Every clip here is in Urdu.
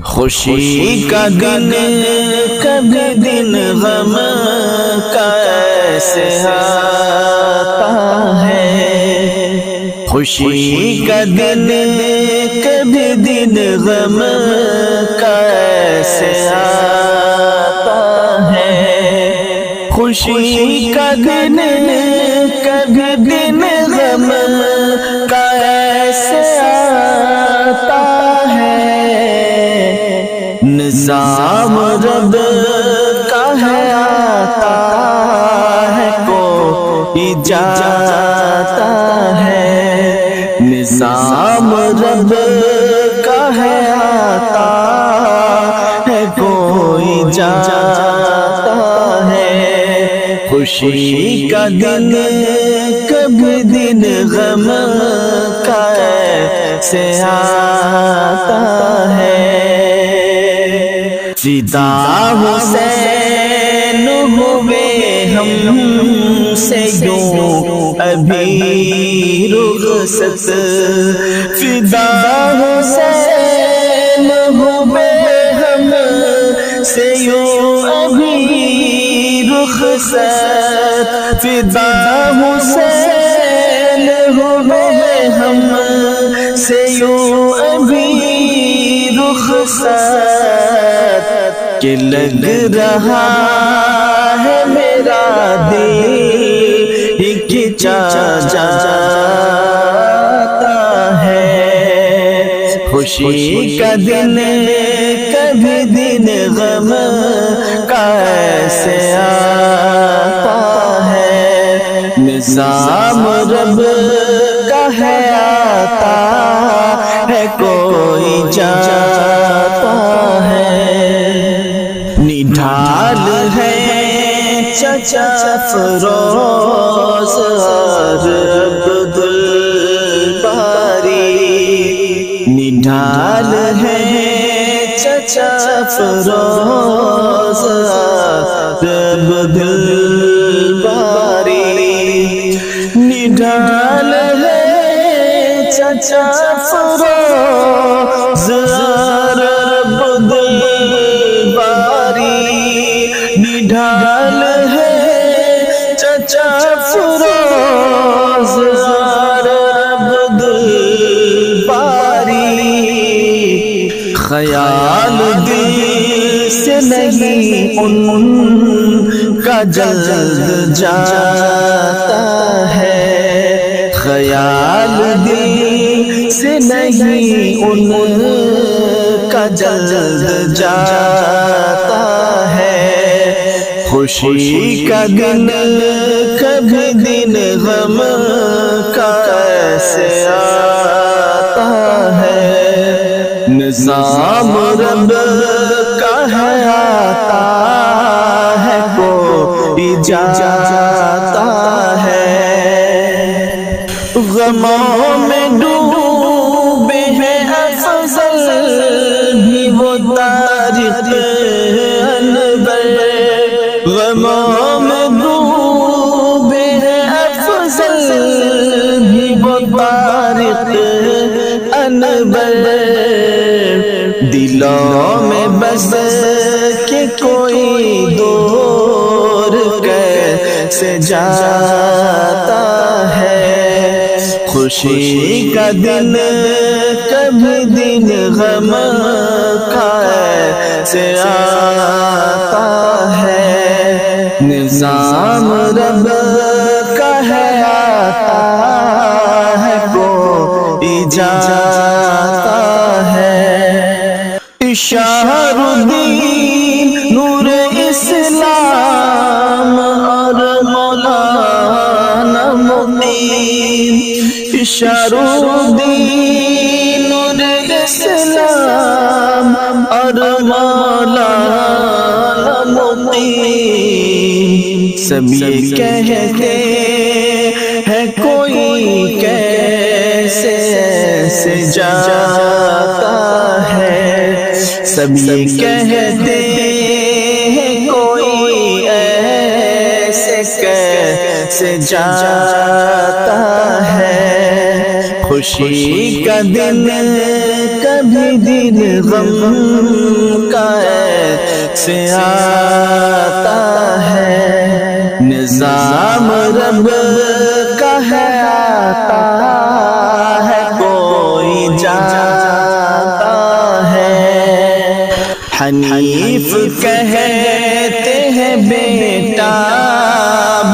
خوشی کا دن کبھی دن غم کا ایسے آتا ہے، خوشی کا دن کبھی دن غم کا ایسے آتا ہے، خوشی کا دن کبھی دن غم کا ایسے آتا ہے، نظام رب کا ہے آتا ہے کوئی جاتا ہے، نظام رب کا ہے آتا ہے کوئی جاتا ہے، خوشی کا دن کبھی دن غم کا ایسے آتا ہے، فدا حسین ہوئے ہم سے یوں ابھی رخصت، فدا حسین ہوئے ہم سے یوں ابھی رخصت، فدا حسین ہوئے ہم سے یوں ابھی رخصت، کہ لگ رہا ہے میرا دل ہچکچا جاتا ہے، خوشی کا دن کبھی دن غم کا ایسے آتا ہے، نظام رب کا ہے آتا ہے کوئی جاتا ہے، نڈھال ہے چچا فروز عبد الباری، نڈھال ہے چچا فروز عبد الباری، نڈھال ہے چچا فروز عبد الباری، نڈھال ہے چچا فروز عبد الباری، خیال دل سے نہیں ان کا جلد جاتا ہے، خیال دل سے نہیں ان کا جلد جاتا ہے، خوشی کا دن کبھی دن غم کا ایسے آتا ہے، نظام رب کا ہے آتا ہے کوئی جاتا ہے، غموں میں ڈوبے ہیں افضل بھی وہ طارق انور، غموں میں ڈوبے ہیں افضل بھی وہ طارق انور، دلوں میں بس کہ کوئی دور کیسے جاتا ہے، خوشی کا دن کبھی دن غم کا ایسے آتا ہے، نظام رب کا ہے آتا ہے کوئی جاتا ہے، اشار الدین نور اسلام اور مولانا مقیم، اشار الدین نور اسلام اور مولانا مقیم، سب یہ کہتے ہیں کوئی کیسے ایسے جاتا ہے، سب یہ کہتے ہیں کوئی ایسے کیسے جاتا ہے، خوشی کا دن کبھی دن غم کا ایسے آتا ہے، نظام رب کا ہے آتا ہے، کوئی جاتا ہے۔ حنیف کہتے ہیں بیٹا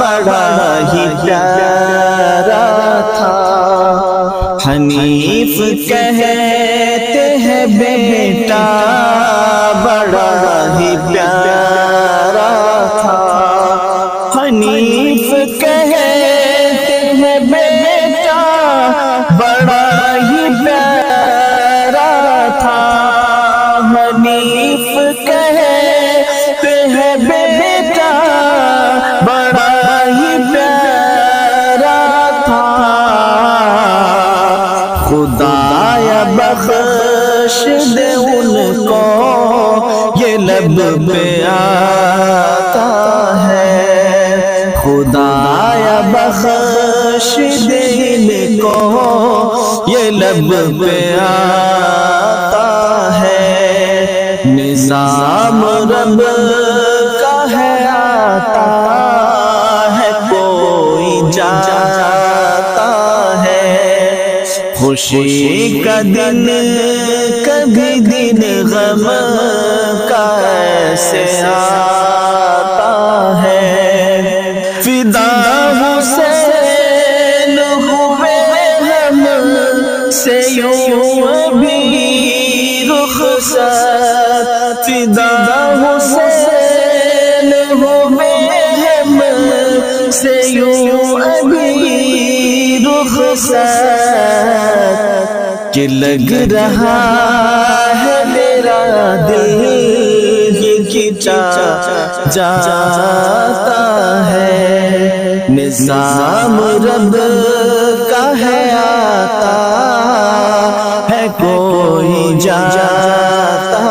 بڑا ہی پیارا تھا، حنیف کہتے ہیں بیٹا بڑا ہی پیارا تھا، حنیف کہتے ہیں بیٹا بڑا ہی پیارا تھا، حنیف کہتے ہیں بیٹا بڑا ہی پیارا تھا، خدایا بخش دے ان کو یہ لب پہ آتا ہے، خدایا بخش دے ان کو یہ لب پہ آتا ہے، نظام رب کا ہے آتا ہے، کوئی جاتا ہے، خوشی کا دن کبھی دن غم کا ایسے آتا ہے، فدا حسین ہوئے ہم سے یوں ابھی رخصت، فدا حسین ہوئے ہم سے یوں ابھی رخصت، کہ لگ رہا ہے میرا دل یہ جاتا ہے، نظام رب کا ہے آتا ہے، کوئی جاتا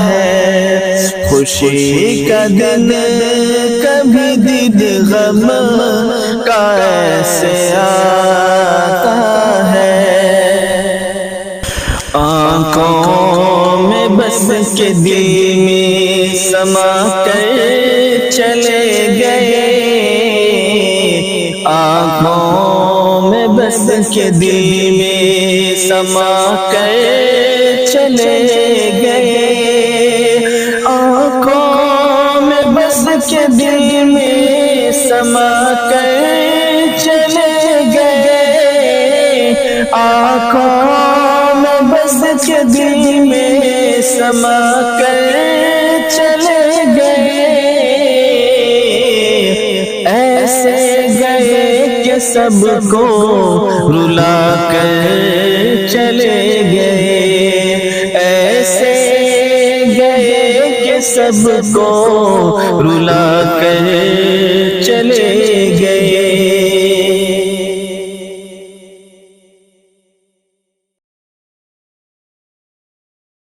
ہے، خوشی کا دن کبھی دن غم کا ایسے آتا ہے، آنکھوں میں بس کے دل میں سما کر چلے گئے، آنکھوں میں بس کے دل میں سما کر چلے گئے، آنکھوں میں بس کے دل میں سما کر چلے گئے، آنکھوں میں بس کے دل میں سما کر چلے گئے، ایسے گئے کہ سب کو رلا کر چلے گئے، ایسے گئے کہ سب کو رلا کر چلے گئے،